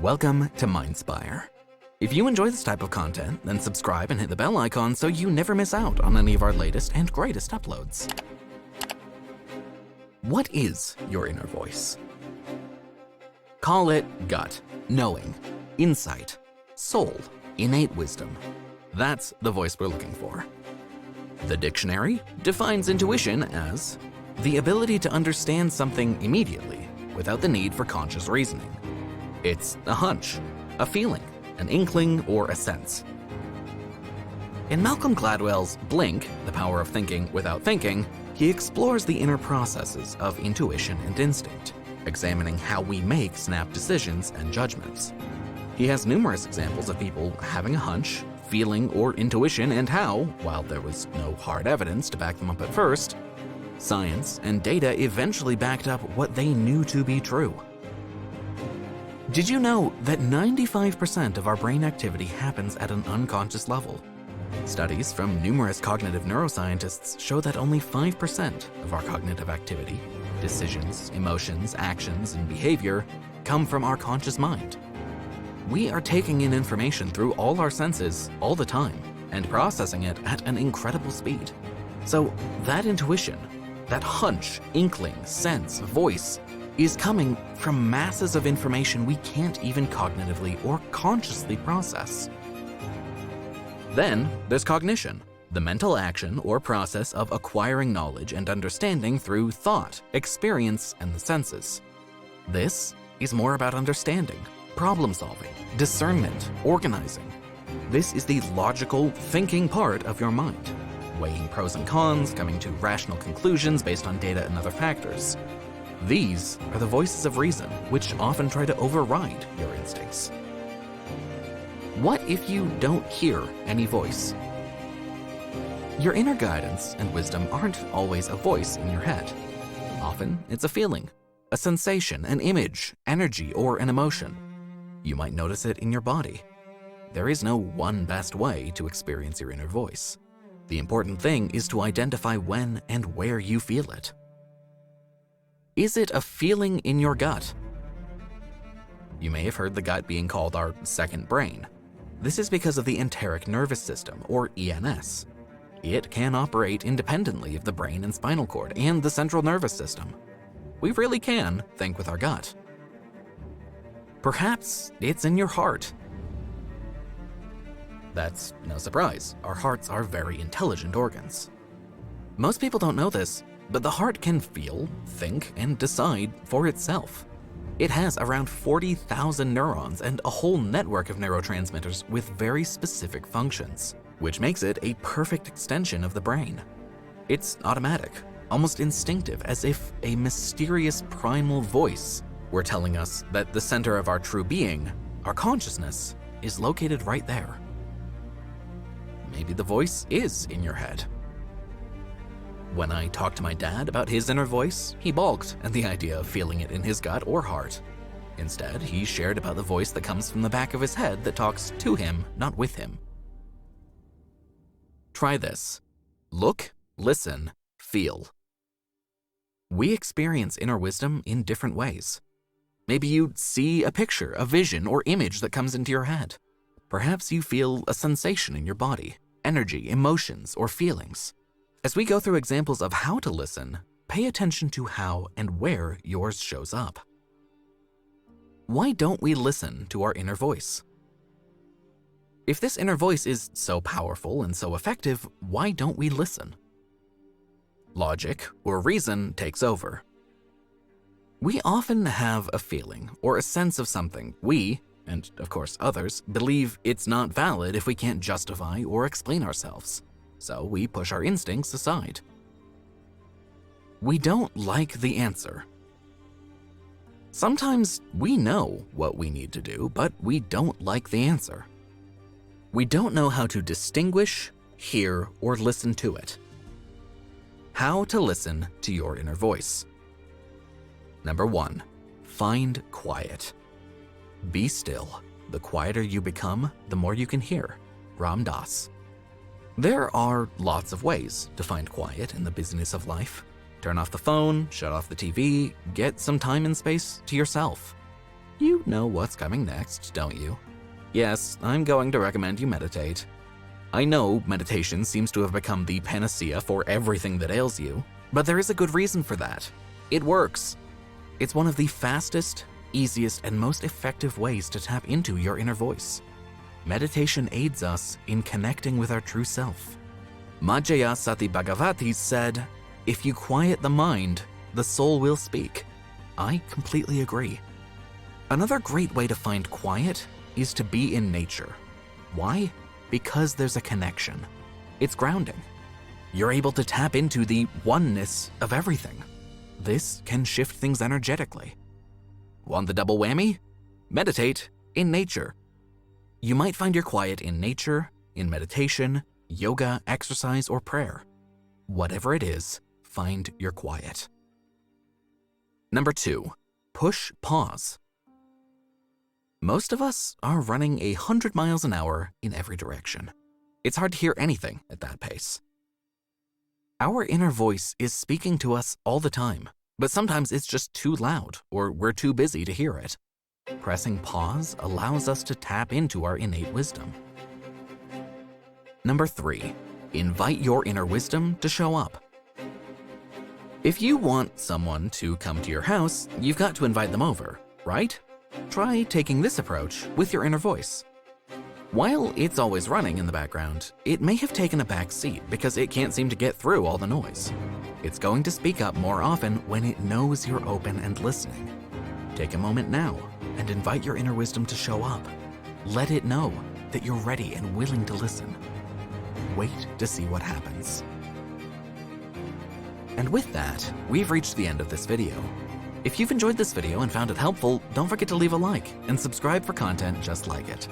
Welcome to MindSpire. If you enjoy this type of content, then subscribe and hit the bell icon so you never miss out on any of our latest and greatest uploads. What is your inner voice? Call it gut, knowing, insight, soul, innate wisdom. That's the voice we're looking for. The dictionary defines intuition as the ability to understand something immediately without the need for conscious reasoning. It's a hunch, a feeling, an inkling, or a sense. In Malcolm Gladwell's Blink, The Power of Thinking Without Thinking, he explores the inner processes of intuition and instinct, examining how we make snap decisions and judgments. He has numerous examples of people having a hunch, feeling, or intuition, and how, while there was no hard evidence to back them up at first, science and data eventually backed up what they knew to be true. Did you know that 95% of our brain activity happens at an unconscious level? Studies from numerous cognitive neuroscientists show that only 5% of our cognitive activity, decisions, emotions, actions, and behavior come from our conscious mind. We are taking in information through all our senses all the time and processing it at an incredible speed. So that intuition, that hunch, inkling, sense, voice, is coming from masses of information we can't even cognitively or consciously process. Then there's cognition, the mental action or process of acquiring knowledge and understanding through thought, experience, and the senses. This is more about understanding, problem-solving, discernment, organizing. This is the logical, thinking part of your mind, weighing pros and cons, coming to rational conclusions based on data and other factors. These are the voices of reason, which often try to override your instincts. What if you don't hear any voice? Your inner guidance and wisdom aren't always a voice in your head. Often, it's a feeling, a sensation, an image, energy, or an emotion. You might notice it in your body. There is no one best way to experience your inner voice. The important thing is to identify when and where you feel it. Is it a feeling in your gut? You may have heard the gut being called our second brain. This is because of the enteric nervous system, or ENS. It can operate independently of the brain and spinal cord and the central nervous system. We really can think with our gut. Perhaps it's in your heart. That's no surprise. Our hearts are very intelligent organs. Most people don't know this, but the heart can feel, think, and decide for itself. It has around 40,000 neurons and a whole network of neurotransmitters with very specific functions, which makes it a perfect extension of the brain. It's automatic, almost instinctive, as if a mysterious primal voice were telling us that the center of our true being, our consciousness, is located right there. Maybe the voice is in your head. When I talked to my dad about his inner voice, he balked at the idea of feeling it in his gut or heart. Instead, he shared about the voice that comes from the back of his head that talks to him, not with him. Try this. Look, listen, feel. We experience inner wisdom in different ways. Maybe you see a picture, a vision, or image that comes into your head. Perhaps you feel a sensation in your body, energy, emotions, or feelings. As we go through examples of how to listen, pay attention to how and where yours shows up. Why don't we listen to our inner voice? If this inner voice is so powerful and so effective, why don't we listen? Logic or reason takes over. We often have a feeling or a sense of something we, and of course others, believe it's not valid if we can't justify or explain ourselves. So we push our instincts aside. We don't like the answer. Sometimes we know what we need to do, but we don't like the answer. We don't know how to distinguish, hear, or listen to it. How to listen to your inner voice. Number 1, find quiet. Be still. The quieter you become, the more you can hear. Ram Dass. There are lots of ways to find quiet in the busyness of life. Turn off the phone, shut off the TV, get some time and space to yourself. You know what's coming next, don't you? Yes, I'm going to recommend you meditate. I know meditation seems to have become the panacea for everything that ails you, but there is a good reason for that. It works. It's one of the fastest, easiest, and most effective ways to tap into your inner voice. Meditation aids us in connecting with our true self. Majjaya Sati Bhagavati said, "If you quiet the mind, the soul will speak." I completely agree. Another great way to find quiet is to be in nature. Why? Because there's a connection. It's grounding. You're able to tap into the oneness of everything. This can shift things energetically. Want the double whammy? Meditate in nature. You might find your quiet in nature, in meditation, yoga, exercise, or prayer. Whatever it is, find your quiet. Number 2, push pause. Most of us are running 100 miles an hour in every direction. It's hard to hear anything at that pace. Our inner voice is speaking to us all the time, but sometimes it's just too loud or we're too busy to hear it. Pressing pause allows us to tap into our innate wisdom. Number 3, invite your inner wisdom to show up. If you want someone to come to your house, you've got to invite them over, right? Try taking this approach with your inner voice. While it's always running in the background, it may have taken a back seat because it can't seem to get through all the noise. It's going to speak up more often when it knows you're open and listening. Take a moment now and invite your inner wisdom to show up. Let it know that you're ready and willing to listen. Wait to see what happens. And with that, we've reached the end of this video. If you've enjoyed this video and found it helpful, don't forget to leave a like and subscribe for content just like it.